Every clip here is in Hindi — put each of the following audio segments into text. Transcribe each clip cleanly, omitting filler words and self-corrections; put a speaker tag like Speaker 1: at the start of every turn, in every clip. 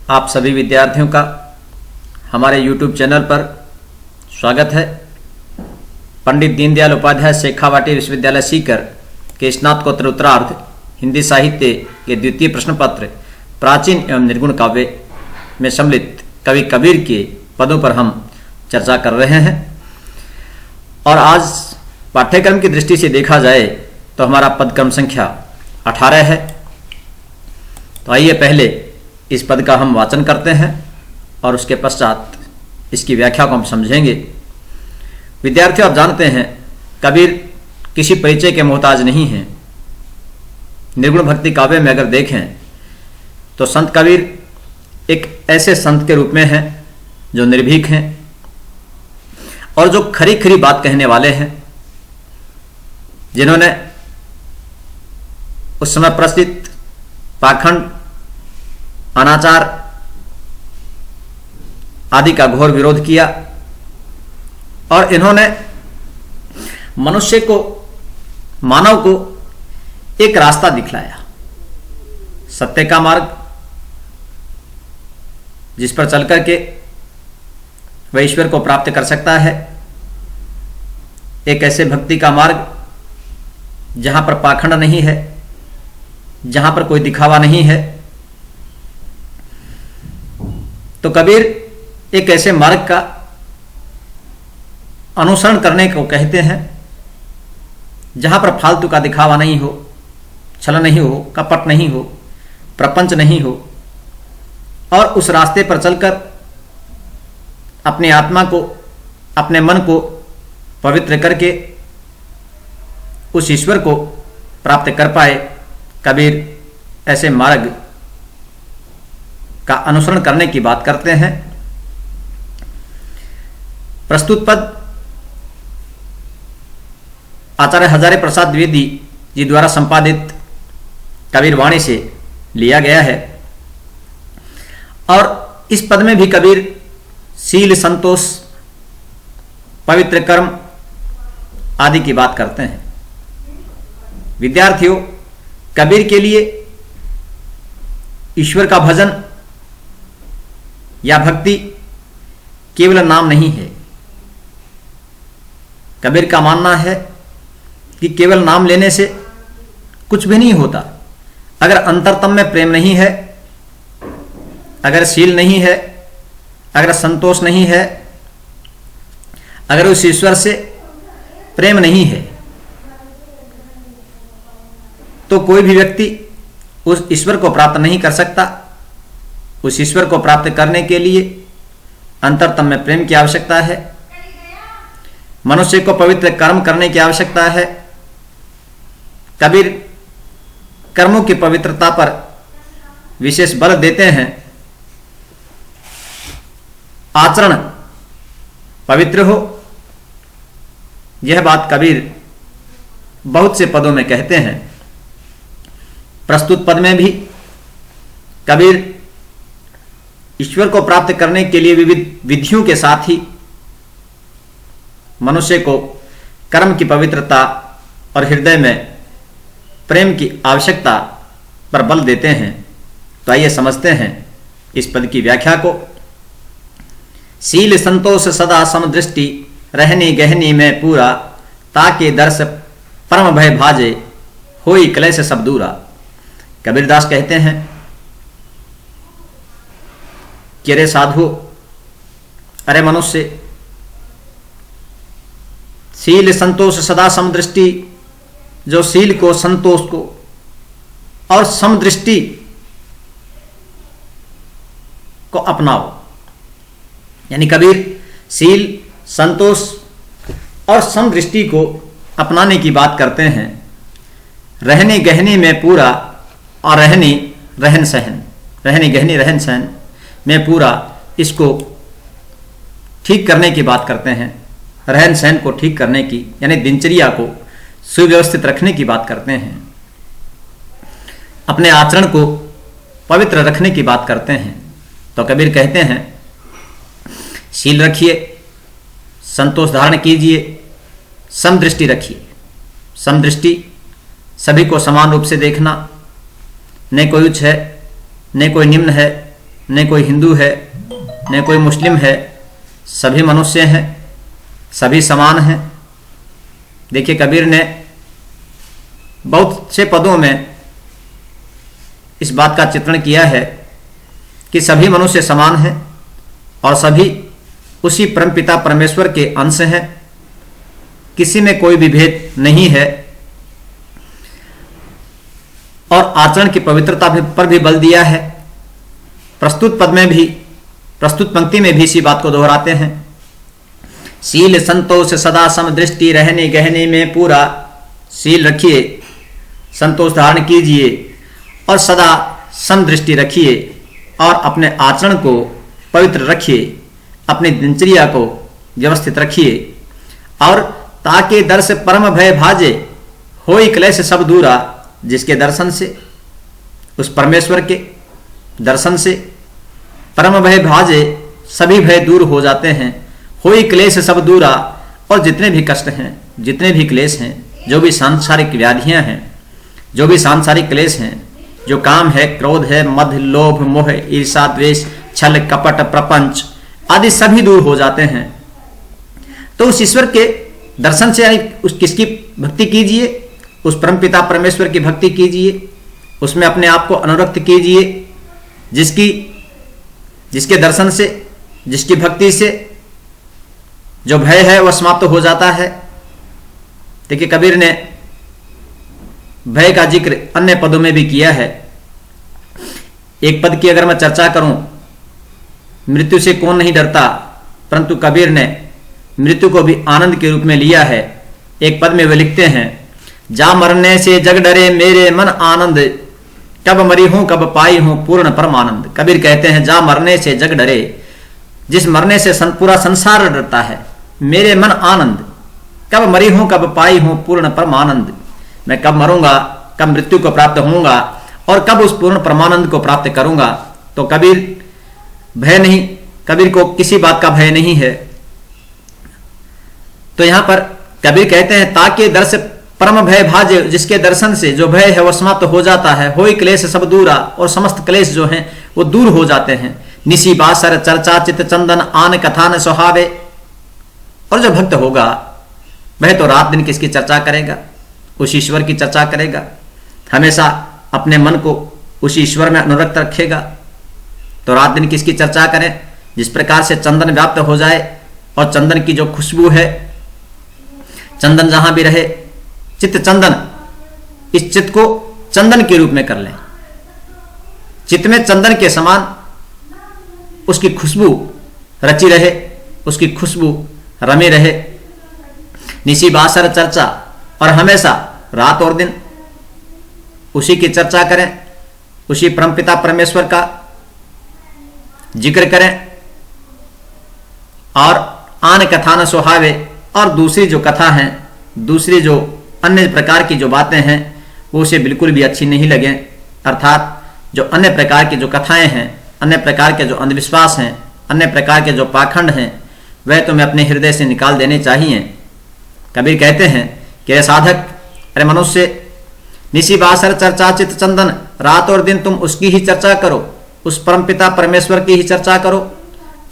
Speaker 1: आप सभी विद्यार्थियों का हमारे YouTube चैनल पर स्वागत है। पंडित दीनदयाल उपाध्याय शेखावाटी विश्वविद्यालय सीकर के स्नातकोत्तर उत्तरार्ध हिंदी साहित्य के द्वितीय प्रश्न पत्र प्राचीन एवं निर्गुण काव्य में सम्मिलित कवि कबीर के पदों पर हम चर्चा कर रहे हैं। और आज पाठ्यक्रम की दृष्टि से देखा जाए तो हमारा पदक्रम संख्या 18 है। तो आइए पहले इस पद का हम वाचन करते हैं और उसके पश्चात इसकी व्याख्या को हम समझेंगे। विद्यार्थियों, आप जानते हैं कबीर किसी परिचय के मोहताज नहीं हैं। निर्गुण भक्ति काव्य में अगर देखें तो संत कबीर एक ऐसे संत के रूप में हैं जो निर्भीक हैं और जो खरी खरी बात कहने वाले हैं, जिन्होंने उस समय प्रचलित पाखंड, अनाचार आदि का घोर विरोध किया और इन्होंने मनुष्य को, मानव को एक रास्ता दिखलाया, सत्य का मार्ग, जिस पर चलकर के वह ईश्वर को प्राप्त कर सकता है। एक ऐसे भक्ति का मार्ग जहां पर पाखंड नहीं है, जहां पर कोई दिखावा नहीं है। तो कबीर एक ऐसे मार्ग का अनुसरण करने को कहते हैं जहां पर फालतू का दिखावा नहीं हो, छल नहीं हो, कपट नहीं हो, प्रपंच नहीं हो, और उस रास्ते पर चलकर अपनी आत्मा को, अपने मन को पवित्र करके उस ईश्वर को प्राप्त कर पाए। कबीर ऐसे मार्ग का अनुसरण करने की बात करते हैं। प्रस्तुत पद आचार्य हजारे प्रसाद द्विवेदी जी द्वारा संपादित कबीर वाणी से लिया गया है और इस पद में भी कबीर शील, संतोष, पवित्र कर्म आदि की बात करते हैं। विद्यार्थियों, कबीर के लिए ईश्वर का भजन या भक्ति केवल नाम नहीं है। कबीर का मानना है कि केवल नाम लेने से कुछ भी नहीं होता। अगर अंतरतम में प्रेम नहीं है, अगर शील नहीं है, अगर संतोष नहीं है, अगर उस ईश्वर से प्रेम नहीं है, तो कोई भी व्यक्ति उस ईश्वर को प्राप्त नहीं कर सकता। उस ईश्वर को प्राप्त करने के लिए अंतरतम में प्रेम की आवश्यकता है। मनुष्य को पवित्र कर्म करने की आवश्यकता है। कबीर कर्मों की पवित्रता पर विशेष बल देते हैं। आचरण पवित्र हो, यह बात कबीर बहुत से पदों में कहते हैं। प्रस्तुत पद में भी कबीर ईश्वर को प्राप्त करने के लिए विविध विधियों के साथ ही मनुष्य को कर्म की पवित्रता और हृदय में प्रेम की आवश्यकता पर बल देते हैं। तो आइए समझते हैं इस पद की व्याख्या को। शील संतोष सदा समदृष्टि, रहनी गहनी में पूरा, ताके दर्श परम भय भाजे, होई क्लेश सब दूरा। कबीरदास कहते हैं कि अरे साधु, अरे मनुष्य, शील संतोष सदा समदृष्टि, जो शील को, संतोष को और समदृष्टि को अपनाओ। यानी कबीर शील, संतोष और समदृष्टि को अपनाने की बात करते हैं। रहने गहने में पूरा और रहनी रहन सहन, रहनी गहनी रहन सहन में पूरा, इसको ठीक करने की बात करते हैं। रहन सहन को ठीक करने की, यानी दिनचर्या को सुव्यवस्थित रखने की बात करते हैं। अपने आचरण को पवित्र रखने की बात करते हैं। तो कबीर कहते हैं शील रखिए, संतोष धारण कीजिए, समदृष्टि रखिए। समदृष्टि सभी को समान रूप से देखना, न कोई उच्च है न कोई निम्न है, न कोई हिंदू है, न कोई मुस्लिम है, सभी मनुष्य हैं, सभी समान हैं। देखिए, कबीर ने बहुत से पदों में इस बात का चित्रण किया है कि सभी मनुष्य समान हैं और सभी उसी परमपिता परमेश्वर के अंश हैं, किसी में कोई भी भेद नहीं है। और आचरण की पवित्रता पर भी बल दिया है। प्रस्तुत पद में भी, प्रस्तुत पंक्ति में भी इसी बात को दोहराते हैं। शील संतोष सदा समदृष्टि रहने गहने में पूरा। शील रखिए, संतोष धारण कीजिए और सदा समदृष्टि रखिए और अपने आचरण को पवित्र रखिए, अपनी दिनचर्या को व्यवस्थित रखिए। और ताके दर्श परम भय भाजे, होई क्लेश सब दूरा। जिसके दर्शन से, उस परमेश्वर के दर्शन से परम भय भाजे, सभी भय दूर हो जाते हैं। होई क्लेश सब दूरा, और जितने भी कष्ट हैं, जितने भी क्लेश हैं, जो भी सांसारिक व्याधियां हैं, जो भी सांसारिक क्लेश हैं, जो काम है, क्रोध है, मद, लोभ, मोह, ईर्षा, द्वेष, छल, कपट, प्रपंच आदि सभी दूर हो जाते हैं। तो उस ईश्वर के दर्शन से यानी उस किसकी भक्ति कीजिए? उस परमपिता परमेश्वर की भक्ति कीजिए, उसमें अपने आप को अनुरक्त कीजिए, जिसके दर्शन से, जिसकी भक्ति से जो भय है वह समाप्त हो जाता है। देखिए, कबीर ने भय का जिक्र अन्य पदों में भी किया है। एक पद की अगर मैं चर्चा करूं, मृत्यु से कौन नहीं डरता, परंतु कबीर ने मृत्यु को भी आनंद के रूप में लिया है। एक पद में वे लिखते हैं, जा मरने से जग डरे मेरे मन आनंद, कब मरी हूं कब पाई हूं पूर्ण परमानंद। कबीर कहते हैं, जा मरने से जग डरे, जिस मरने से पूरा संसार डरता है, मेरे मन आनंद, कब मरी हूं कब पाई हूं पूर्ण परमानंद। मैं कब मरूंगा, कब मृत्यु को प्राप्त होऊंगा और कब उस पूर्ण परमानंद को प्राप्त करूंगा। तो कबीर भय नहीं, कबीर को किसी बात का भय नहीं है। तो यहां पर कबीर कहते हैं, ताकि दर्श परम भय भाजे, जिसके दर्शन से जो भय है वह समाप्त हो जाता है। होई क्लेश सब दूरा, और समस्त क्लेश जो हैं वो दूर हो जाते हैं। निसी बासर चर्चा चित चंदन आन कथा न सुहावे। और जो भक्त होगा वह तो रात दिन किसकी चर्चा करेगा? उस ईश्वर की चर्चा करेगा, हमेशा अपने मन को उस ईश्वर में अनुरक्त रखेगा। तो रात दिन किसकी चर्चा करें? जिस प्रकार से चंदन व्याप्त हो जाए और चंदन की जो खुशबू है, चंदन जहां भी रहे, चित्त चंदन, इस चित्त को चंदन के रूप में कर लें। चित्त में चंदन के समान उसकी खुशबू रची रहे, उसकी खुशबू रमी रहे। निसी बासर चर्चा, और हमेशा रात और दिन उसी की चर्चा करें, उसी परमपिता परमेश्वर का जिक्र करें। और आन कथा न सुहावे, और दूसरी जो कथा है, दूसरी जो अन्य प्रकार की जो बातें हैं वो उसे बिल्कुल भी अच्छी नहीं लगे। अर्थात जो अन्य प्रकार की जो कथाएं हैं, अन्य प्रकार के जो अंधविश्वास हैं, अन्य प्रकार के जो पाखंड हैं, वह तुम्हें अपने हृदय से निकाल देने चाहिए। कबीर कहते हैं कि अरे साधक, अरे मनुष्य, निसी बासर चर्चा चित चंदन, रात और दिन तुम उसकी ही चर्चा करो, उस परमपिता परमेश्वर की ही चर्चा करो।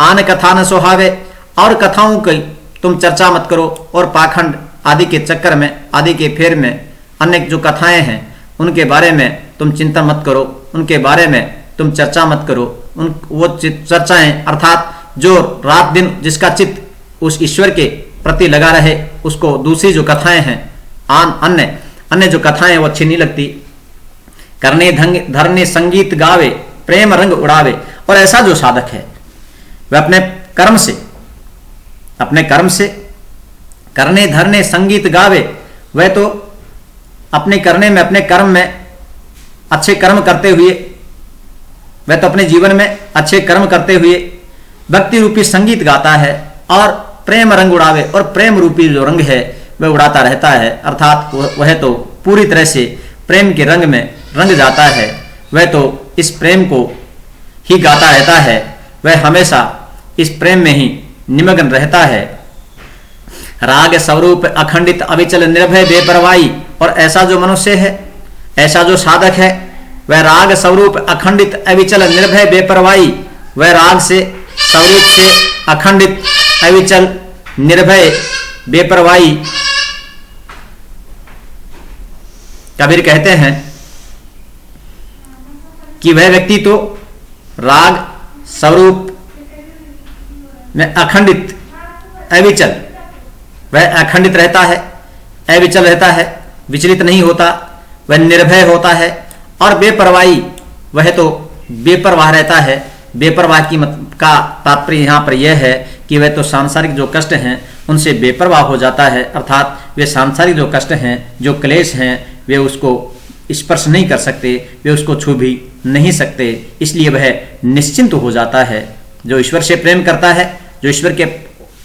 Speaker 1: आन कथा न सुहावे, और कथाओं की तुम चर्चा मत करो, और पाखंड आदि के चक्कर में, आदि के फेर में अन्य जो कथाएं हैं उनके बारे में तुम चिंतन मत करो, उनके बारे में तुम चर्चा मत करो। वो चर्चाएं अर्थात जो रात दिन जिसका चित्त उस ईश्वर के प्रति लगा रहे, उसको दूसरी जो कथाएं हैं, अन्य जो कथाएं वो अच्छी नहीं लगती। करने धरने संगीत गावे, प्रेम रंग उड़ावे। और ऐसा जो साधक है वह अपने कर्म से करने धरने संगीत गावे, वह तो अपने करने में, अपने कर्म में अच्छे कर्म करते हुए, वह तो अपने जीवन में अच्छे कर्म करते हुए भक्ति रूपी संगीत गाता है और प्रेम रंग उड़ावे, और प्रेम रूपी जो रंग है वह उड़ाता रहता है। अर्थात वह तो पूरी तरह से प्रेम के रंग में रंग जाता है, वह तो इस प्रेम को ही गाता रहता है, वह हमेशा इस प्रेम में ही निमग्न रहता है। राग स्वरूप अखंडित अविचल निर्भय बेपरवाही। और ऐसा जो मनुष्य है, ऐसा जो साधक है, वह राग स्वरूप अखंडित अविचल निर्भय बेपरवाही, वह राग से, स्वरूप से अखंडित, अविचल, निर्भय, बेपरवाही। कबीर कहते हैं कि वह व्यक्ति तो राग स्वरूप में अखंडित, अविचल, वह अखंडित रहता है, अविचल रहता है, विचलित नहीं होता, वह निर्भय होता है, और बेपरवाही, वह तो बेपरवाह रहता है। बेपरवाह का तात्पर्य यहाँ पर यह है कि वह तो सांसारिक जो कष्ट हैं उनसे बेपरवाह हो जाता है, अर्थात वे सांसारिक जो कष्ट हैं, जो क्लेश हैं, वे उसको स्पर्श नहीं कर सकते, वे उसको छू भी नहीं सकते, इसलिए वह निश्चिंत हो जाता है। जो ईश्वर से प्रेम करता है,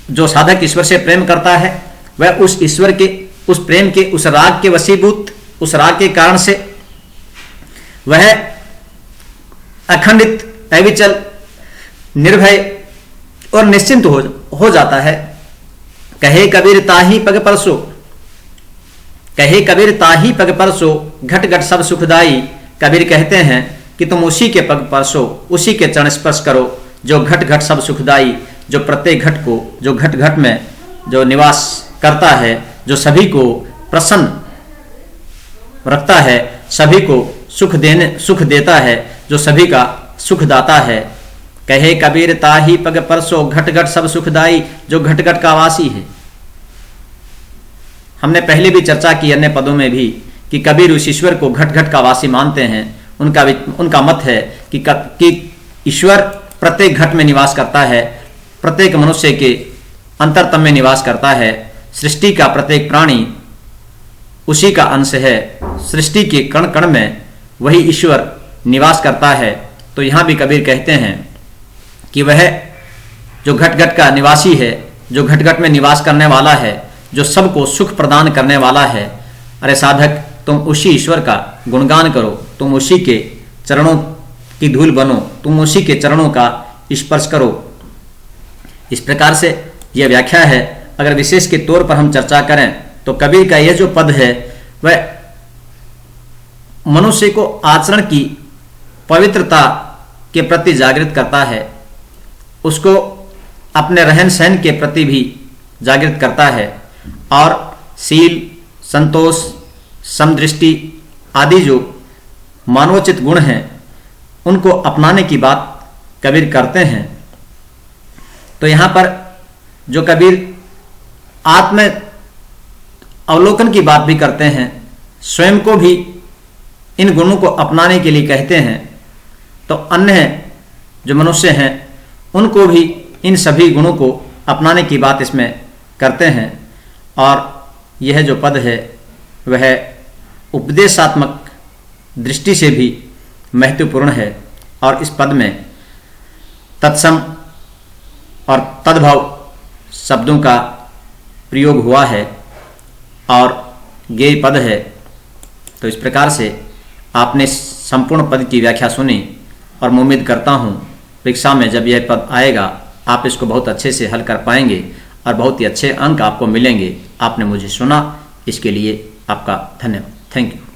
Speaker 1: जो साधक ईश्वर से प्रेम करता है, वह उस ईश्वर के, उस प्रेम के, उस राग के वशीभूत, उस राग के कारण से वह अखंडित, अविचल, निर्भय और निश्चिंत हो जाता है। कहे कबीर ताही पग परसो, कहे कबीर ताही पग परसो, घट घट सब सुखदाई। कबीर कहते हैं कि तुम उसी के पग परसो, उसी के चरण स्पर्श करो, जो घट घट सब सुखदाई, जो प्रत्येक घट को, जो घट घट में जो निवास करता है, जो सभी को प्रसन्न रखता है, सभी को सुख देता है, जो सभी का सुखदाता है। कहे कबीर ताही पग परसो, घट घट सब सुखदाई, जो घट घट का वासी है। हमने पहले भी चर्चा की अन्य पदों में भी कि कबीर उस ईश्वर को घट घट का वासी मानते हैं। उनका मत है कि ईश्वर प्रत्येक घट में निवास करता है, प्रत्येक मनुष्य के अंतरतम में निवास करता है। सृष्टि का प्रत्येक प्राणी उसी का अंश है, सृष्टि के कण कण में वही ईश्वर निवास करता है। तो यहाँ भी कबीर कहते हैं कि वह जो घट घट का निवासी है, जो घट घट में निवास करने वाला है, जो सबको सुख प्रदान करने वाला है। अरे साधक, तुम उसी ईश्वर का गुणगान करो, तुम उसी के चरणों की धूल बनो, तुम उसी के चरणों का स्पर्श करो। इस प्रकार से यह व्याख्या है। अगर विशेष के तौर पर हम चर्चा करें तो कबीर का यह जो पद है वह मनुष्य को आचरण की पवित्रता के प्रति जागृत करता है, उसको अपने रहन सहन के प्रति भी जागृत करता है, और शील, संतोष, समदृष्टि आदि जो मानवोचित गुण हैं उनको अपनाने की बात कबीर करते हैं। तो यहाँ पर जो कबीर आत्म अवलोकन की बात भी करते हैं, स्वयं को भी इन गुणों को अपनाने के लिए कहते हैं, तो अन्य जो मनुष्य हैं उनको भी इन सभी गुणों को अपनाने की बात इसमें करते हैं। और यह जो पद है वह उपदेशात्मक दृष्टि से भी महत्वपूर्ण है, और इस पद में तत्सम और तद्भव शब्दों का प्रयोग हुआ है और गेय पद है। तो इस प्रकार से आपने संपूर्ण पद की व्याख्या सुनी, और मैं उम्मीद करता हूँ परीक्षा में जब यह पद आएगा आप इसको बहुत अच्छे से हल कर पाएंगे और बहुत ही अच्छे अंक आपको मिलेंगे। आपने मुझे सुना, इसके लिए आपका धन्यवाद। Thank you.